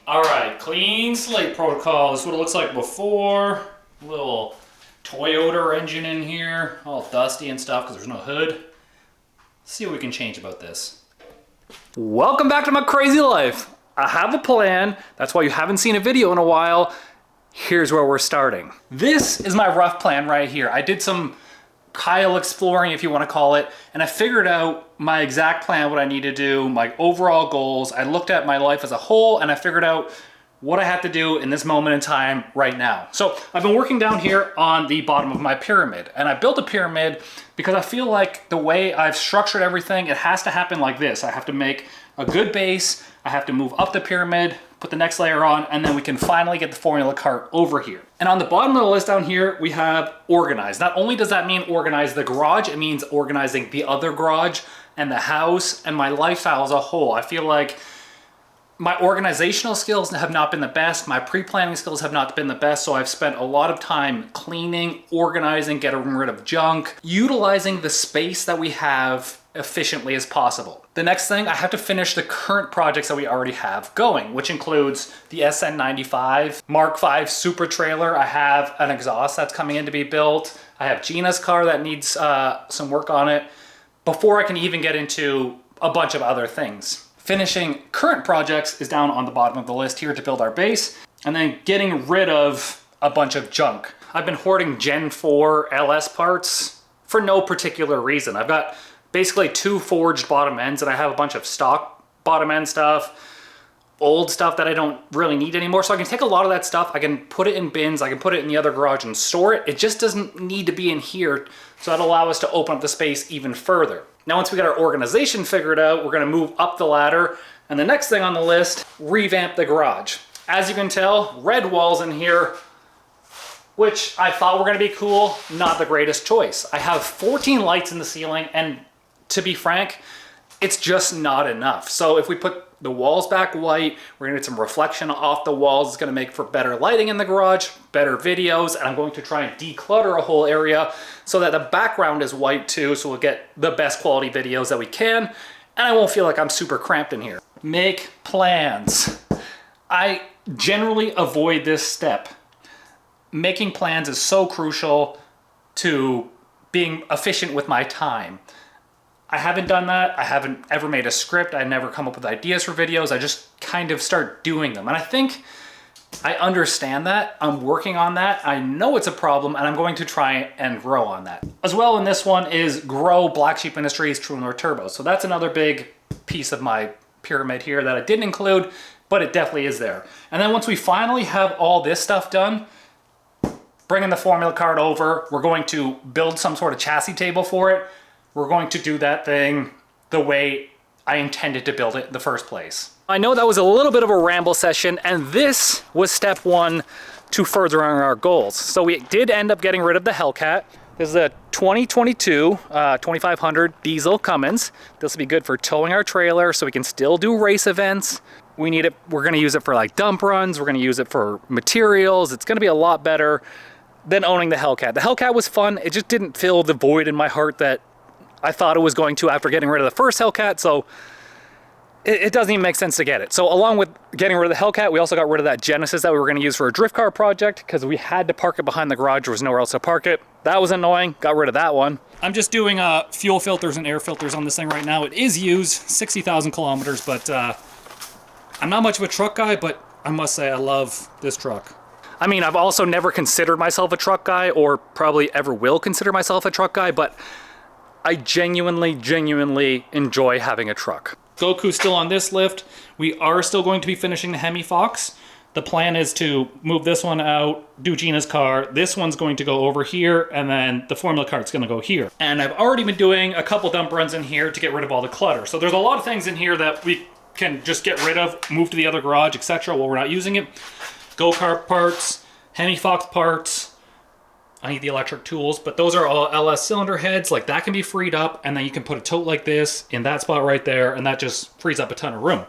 All right, clean slate protocol. This is what it looks like before. Little Toyota engine in here, all dusty and stuff because there's no hood. Let's see what we can change about this. Welcome back to my crazy life. I have a plan. That's why you haven't seen a video in a while. Here's where we're starting. This is my rough plan right here. I did some Kyle exploring, if you want to call it, and I figured out my exact plan, what I need to do, my overall goals. I looked at my life as a whole and I figured out what I have to do in this moment in time right now. So I've been working down here on the bottom of my pyramid, and I built a pyramid because I feel like the way I've structured everything, it has to happen like this. I have to make a good base, I have to move up the pyramid, put the next layer on, and then we can finally get the formula cart over here. And on the bottom of the list down here, we have organize. Not only does that mean organize the garage, it means organizing the other garage and the house and my lifestyle as a whole. I feel like my organizational skills have not been the best. My pre-planning skills have not been the best. So I've spent a lot of time cleaning, organizing, getting rid of junk, utilizing the space that we have efficiently as possible. The next thing, I have to finish the current projects that we already have going, which includes the SN95 Mark V Super Trailer. I have an exhaust that's coming in to be built. I have Gina's car that needs some work on it before I can even get into a bunch of other things. Finishing current projects is down on the bottom of the list here to build our base, and then getting rid of a bunch of junk. I've been hoarding Gen 4 LS parts for no particular reason. I've got basically 2 forged bottom ends, and I have a bunch of stock bottom end stuff, old stuff that I don't really need anymore. So I can take a lot of that stuff, I can put it in bins, I can put it in the other garage and store it. It just doesn't need to be in here, so that'll allow us to open up the space even further. Now, once we got our organization figured out, we're gonna move up the ladder, and the next thing on the list, revamp the garage. As you can tell, red walls in here, which I thought were gonna be cool, not the greatest choice. I have 14 lights in the ceiling, and to be frank, it's just not enough. So if we put the walls back white, we're gonna get some reflection off the walls. It's gonna make for better lighting in the garage, better videos, and I'm going to try and declutter a whole area so that the background is white too, so we'll get the best quality videos that we can, and I won't feel like I'm super cramped in here. Make plans. I generally avoid this step. Making plans is so crucial to being efficient with my time. I haven't done that. I haven't ever made a script. I never come up with ideas for videos. I just kind of start doing them. And I think I understand that. I'm working on that. I know it's a problem, and I'm going to try and grow on that. As well in this one is grow Black Sheep Industries True North Turbo. So that's another big piece of my pyramid here that I didn't include, but it definitely is there. And then once we finally have all this stuff done, bringing the formula card over, we're going to build some sort of chassis table for it. We're going to do that thing the way I intended to build it in the first place. I know that was a little bit of a ramble session, and this was step one to furthering our goals. So we did end up getting rid of the Hellcat. This is a 2022 2500 diesel Cummins. This will be good for towing our trailer so we can still do race events. We need it, we're gonna use it for like dump runs, we're gonna use it for materials. It's gonna be a lot better than owning the Hellcat. The Hellcat was fun, it just didn't fill the void in my heart that I thought it was going to after getting rid of the first Hellcat, so it doesn't even make sense to get it. So along with getting rid of the Hellcat, we also got rid of that Genesis that we were gonna use for a drift car project because we had to park it behind the garage. There was nowhere else to park it. That was annoying, got rid of that one. I'm just doing fuel filters and air filters on this thing right now. It is used 60,000 kilometers, but I'm not much of a truck guy, but I must say I love this truck. I mean, I've also never considered myself a truck guy, or probably ever will consider myself a truck guy, but I genuinely enjoy having a truck. Goku's still on this lift. We are still going to be finishing the Hemi Fox. The plan is to move this one out, do Gina's car. This one's going to go over here, and then the formula cart's gonna go here. And I've already been doing a couple dump runs in here to get rid of all the clutter. So there's a lot of things in here that we can just get rid of, move to the other garage, etc. while we're not using it. Go-kart parts, Hemi Fox parts. I need the electric tools, but those are all LS cylinder heads. Like that can be freed up, and then you can put a tote like this in that spot right there, and that just frees up a ton of room.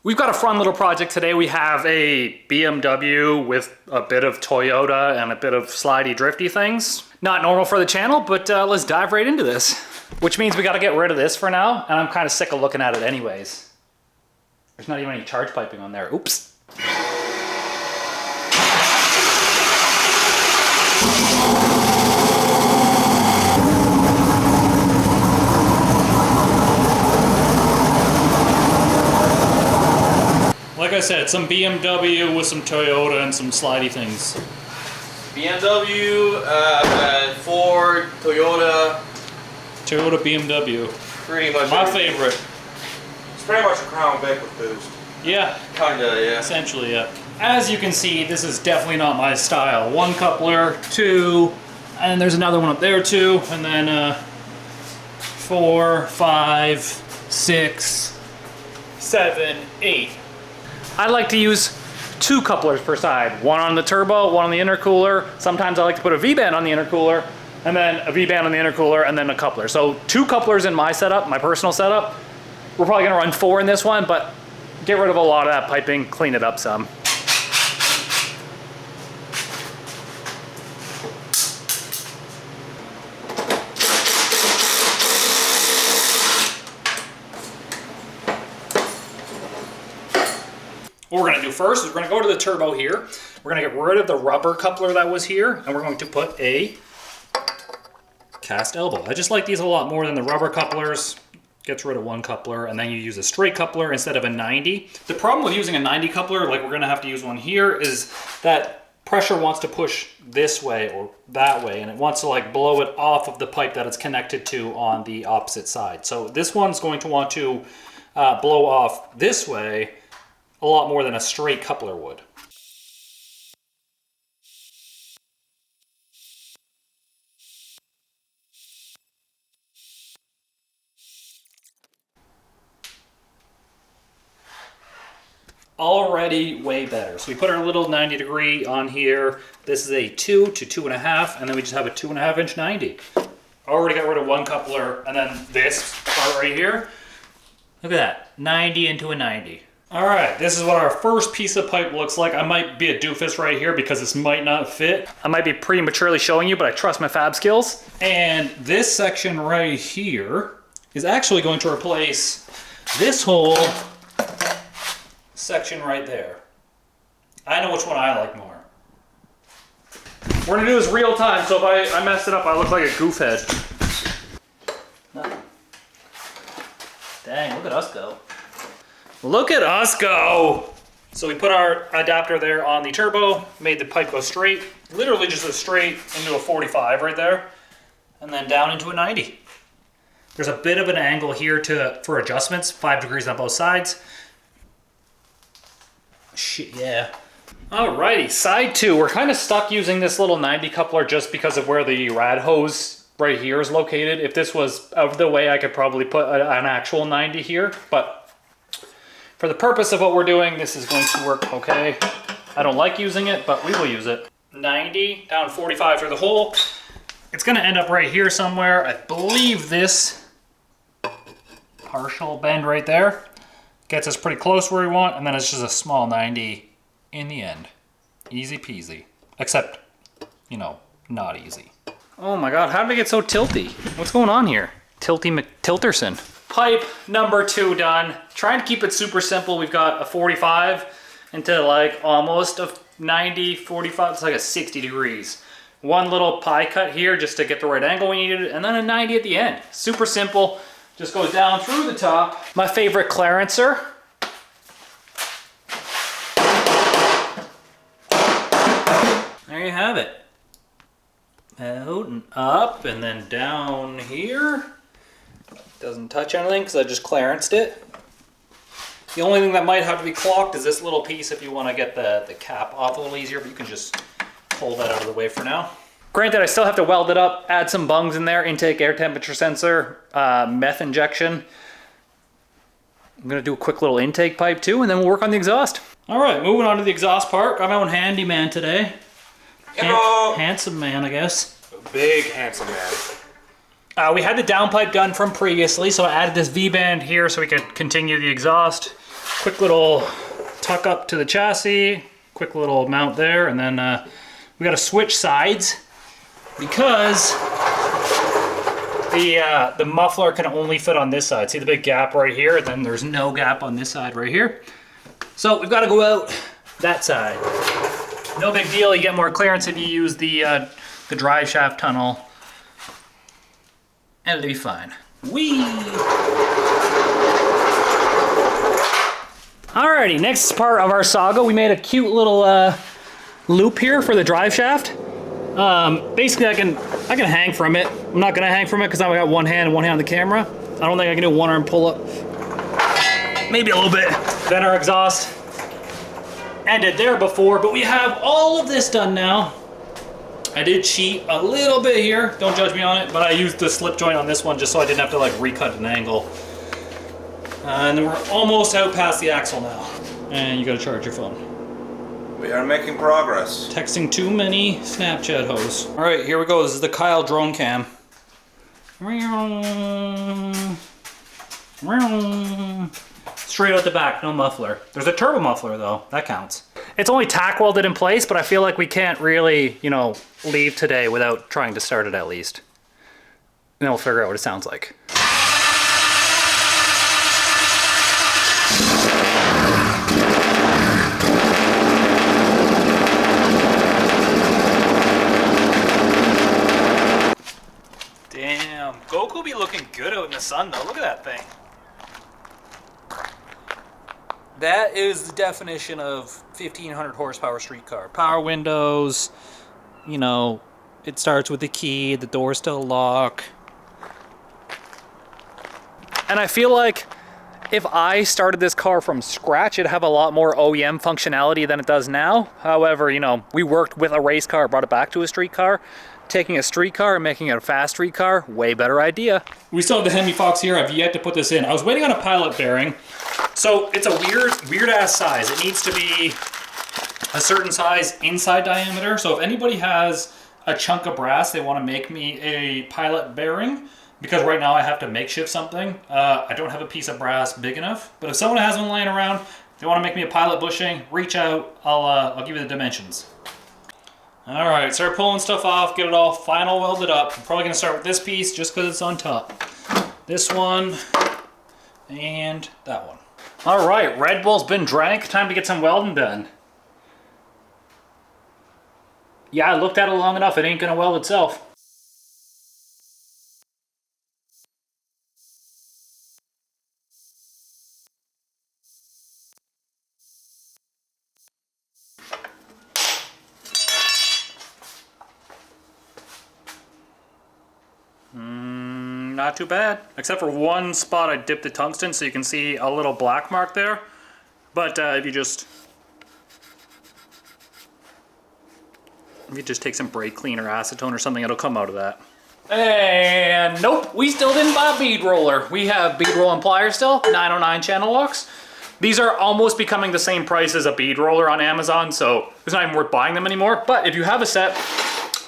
We've got a fun little project today. We have a BMW with a bit of Toyota and a bit of slidey drifty things. Not normal for the channel, but let's dive right into this. Which means we gotta get rid of this for now, and I'm kind of sick of looking at it anyways. There's not even any charge piping on there. Oops. Like I said, some BMW with some Toyota and some slidey things. BMW, Ford, Toyota. Toyota, BMW. Pretty much my everything. favorite. It's pretty much a Crown Vic with boost. Yeah. Kinda, yeah. Essentially, yeah. As you can see, this is definitely not my style. One coupler, two, and there's another one up there too, and then 4, 5, 6, 7, 8. I like to use 2 couplers per side. One on the turbo, one on the intercooler. Sometimes I like to put a V-band on the intercooler, and then a V-band on the intercooler, and then a coupler. So 2 couplers in my setup, my personal setup. We're probably gonna run 4 in this one, but get rid of a lot of that piping, clean it up some. What we're going to do first is we're going to go to the turbo here. We're going to get rid of the rubber coupler that was here, and we're going to put a cast elbow. I just like these a lot more than the rubber couplers. Gets rid of one coupler, and then you use a straight coupler instead of a 90. The problem with using a 90 coupler, like we're going to have to use one here, is that pressure wants to push this way or that way, and it wants to like blow it off of the pipe that it's connected to on the opposite side. So this one's going to want to blow off this way a lot more than a straight coupler would. Already way better. So we put our little 90 degree on here. This is a 2 to 2.5, and then we just have a 2.5 inch 90. Already got rid of one coupler, and then this part right here. Look at that, 90 into a 90. All right, this is what our first piece of pipe looks like. I might be a doofus right here because this might not fit. I might be prematurely showing you, but I trust my fab skills. And this section right here is actually going to replace this whole section right there. I know which one I like more. We're gonna do this real time, so if I messed it up, I look like a goof head. Dang, look at us go. Look at us go! So we put our adapter there on the turbo, made the pipe go straight, literally just a straight into a 45 right there, and then down into a 90. There's a bit of an angle here for adjustments, 5 degrees on both sides. Shit, yeah. Alrighty, side 2. We're kind of stuck using this little 90 coupler just because of where the rad hose right here is located. If this was out of the way, I could probably put an actual 90 here, but for the purpose of what we're doing, this is going to work okay. I don't like using it, but we will use it. 90 down 45 through the hole. It's gonna end up right here somewhere. I believe this partial bend right there gets us pretty close where we want, and then it's just a small 90 in the end. Easy peasy. Except, you know, not easy. Oh my God, how did I get so tilty? What's going on here? Tilty McTilterson. Pipe number 2 done. Trying to keep it super simple. We've got a 45 into like almost a 90, 45, it's like a 60 degrees. One little pie cut here just to get the right angle we needed, and then a 90 at the end. Super simple. Just goes down through the top. My favorite clarencer. There you have it. Out and up and then down here. Doesn't touch anything because I just clarenced it. The only thing that might have to be clocked is this little piece if you want to get the cap off a little easier, but you can just pull that out of the way for now. Granted, I still have to weld it up, add some bungs in there, intake air temperature sensor, meth injection. I'm gonna do a quick little intake pipe too, and then we'll work on the exhaust. All right, moving on to the exhaust part. Got my own handyman today. Handsome man, I guess. Big handsome man. We had the downpipe done from previously, so I added this V-band here so we could continue the exhaust. Quick little tuck up to the chassis, quick little mount there, and then we gotta switch sides because the muffler can only fit on this side. See the big gap right here? And then there's no gap on this side right here. So we've got to go out that side. No big deal. You get more clearance if you use the drive shaft tunnel. And it'll be fine. Whee! Alrighty, next part of our saga, we made a cute little loop here for the drive shaft. Basically, I can hang from it. I'm not gonna hang from it because I got one hand and one hand on the camera. I don't think I can do one arm pull up. Maybe a little bit. Then our exhaust ended there before, but we have all of this done now. I did cheat a little bit here. Don't judge me on it, but I used the slip joint on this one just so I didn't have to like recut an angle. And then we're almost out past the axle now. And you gotta charge your phone. We are making progress. Texting too many Snapchat hoes. All right, here we go. This is the Kyle drone cam. Straight out the back, no muffler. There's a turbo muffler though, that counts. It's only tack welded in place, but I feel like we can't really, you know, leave today without trying to start it at least. And then we'll figure out what it sounds like. Damn, Goku be looking good out in the sun though. Look at that thing. That is the definition of 1500 horsepower street car. Power windows, you know, it starts with the key, the door's still locked. And I feel like if I started this car from scratch, it'd have a lot more OEM functionality than it does now. However, you know, we worked with a race car, brought it back to a street car. Taking a street car and making it a fast street car, way better idea. We still have the Hemi Fox here. I've yet to put this in. I was waiting on a pilot bearing. So it's a weird ass size. It needs to be a certain size inside diameter. So if anybody has a chunk of brass, they want to make me a pilot bearing, because right now I have to makeshift something. I don't have a piece of brass big enough, but if someone has one laying around, they want to make me a pilot bushing, reach out. I'll give you the dimensions. All right, start pulling stuff off, get it all final welded up. I'm probably gonna start with this piece just because it's on top. This one, and that one. All right, Red Bull's been drank. Time to get some welding done. Yeah, I looked at it long enough. It ain't gonna weld itself. Not too bad, except for one spot I dipped the tungsten so you can see a little black mark there. But if you just take some brake clean or acetone or something, it'll come out of that. And nope, we still didn't buy a bead roller. We have bead roll and pliers still, 909 channel locks. These are almost becoming the same price as a bead roller on Amazon, so it's not even worth buying them anymore. But if you have a set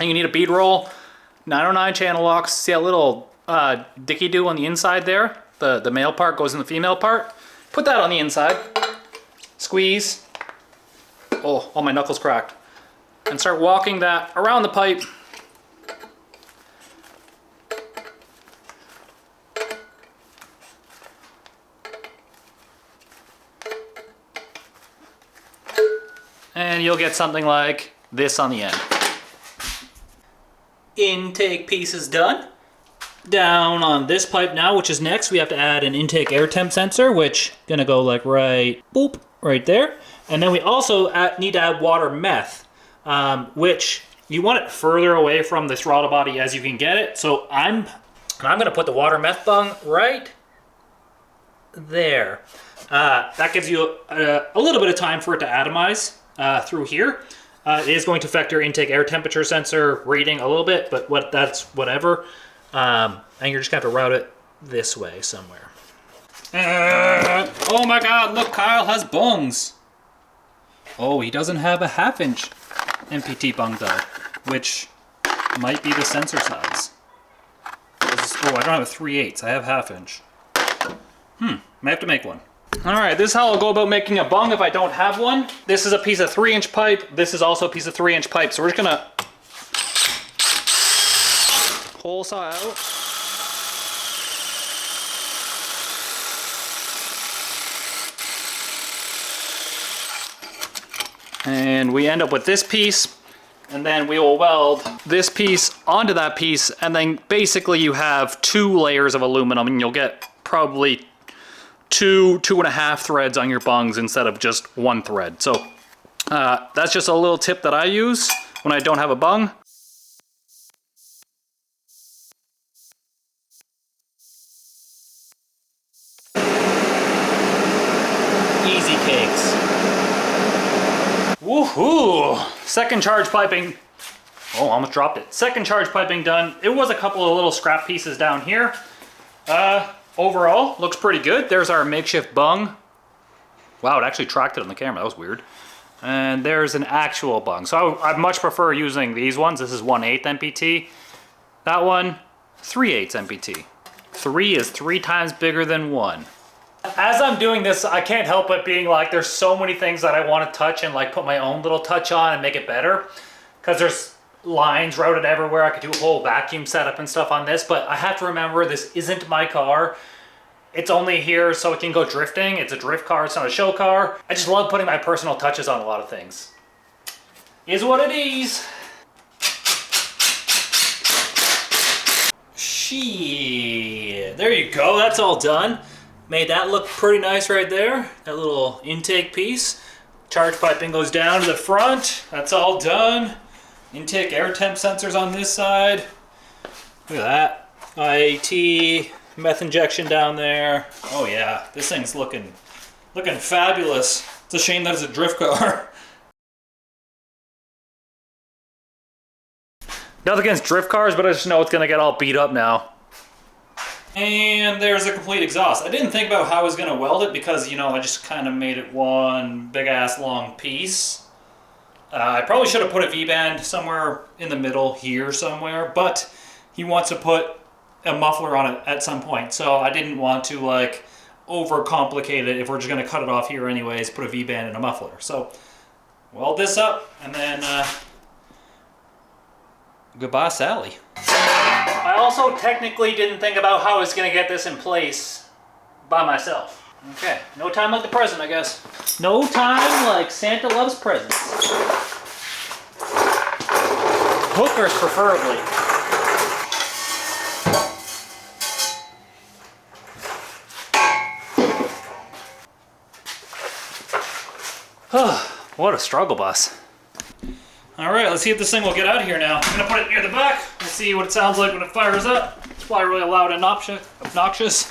and you need a bead roll, 909 channel locks, see a little dicky do on the inside there? The male part goes in the female part. Put that on the inside. Squeeze. Oh, all my knuckles cracked. And start walking that around the pipe. And you'll get something like this on the end. Intake piece is done. Down on this pipe now, which is next, we have to add an intake air temp sensor, which gonna go like right, boop, right there. And then we also need to add water meth, which you want it further away from the throttle body as you can get it. So I'm gonna put the water meth bung right there. That gives you a little bit of time for it to atomize through here. It is going to affect your intake air temperature sensor reading a little bit, but that's whatever. And you're just gonna have to route it this way somewhere. Oh my God, look, Kyle has bungs. Oh, he doesn't have a 1/2 inch MPT bung though, which might be the sensor size. Oh, I don't have a 3/8, I have 1/2 inch. Might have to make one. All right, this is how I'll go about making a bung if I don't have one. This is a piece of 3-inch pipe. This is also a piece of 3-inch pipe. So we're just gonna hole saw out. And we end up with this piece, and then we will weld this piece onto that piece, and then basically you have 2 layers of aluminum, and you'll get probably 2.5 threads on your bungs instead of just 1 thread. So that's just a little tip that I use when I don't have a bung. Easy cakes. Woohoo! Second charge piping. Oh, almost dropped it. Second charge piping done. It was a couple of little scrap pieces down here. Overall, looks pretty good. There's our makeshift bung. Wow, it actually tracked it on the camera. That was weird. And there's an actual bung. So I much prefer using these ones. This is 1/8 MPT. That one, 3/8 MPT. 3 is 3 times bigger than 1. As I'm doing this, I can't help but being like, there's so many things that I want to touch and like put my own little touch on and make it better. Because there's lines routed everywhere. I could do a whole vacuum setup and stuff on this, but I have to remember this isn't my car. It's only here so it can go drifting. It's a drift car, it's not a show car. I just love putting my personal touches on a lot of things. Is what it is. Shit. There you go, that's all done. Made that look pretty nice right there. That little intake piece. Charge piping goes down to the front. That's all done. Intake air temp sensors on this side. Look at that. IAT, meth injection down there. Oh yeah, this thing's looking fabulous. It's a shame that it's a drift car. Nothing against drift cars, but I just know it's gonna get all beat up now. And there's a complete exhaust. I didn't think about how I was gonna weld it because, you know, I just kind of made it one big ass long piece. I probably should have put a V-band somewhere in the middle here somewhere, but he wants to put a muffler on it at some point. So I didn't want to like overcomplicate it if we're just gonna cut it off here anyways, put a V-band and a muffler. So weld this up and then goodbye Sally. I also technically didn't think about how I was gonna get this in place by myself. Okay, no time like the present, I guess. No time like Santa loves presents. Hookers preferably. What a struggle bus. All right, let's see if this thing will get out of here now. I'm gonna put it near the back. Let's see what it sounds like when it fires up. It's probably really loud and obnoxious.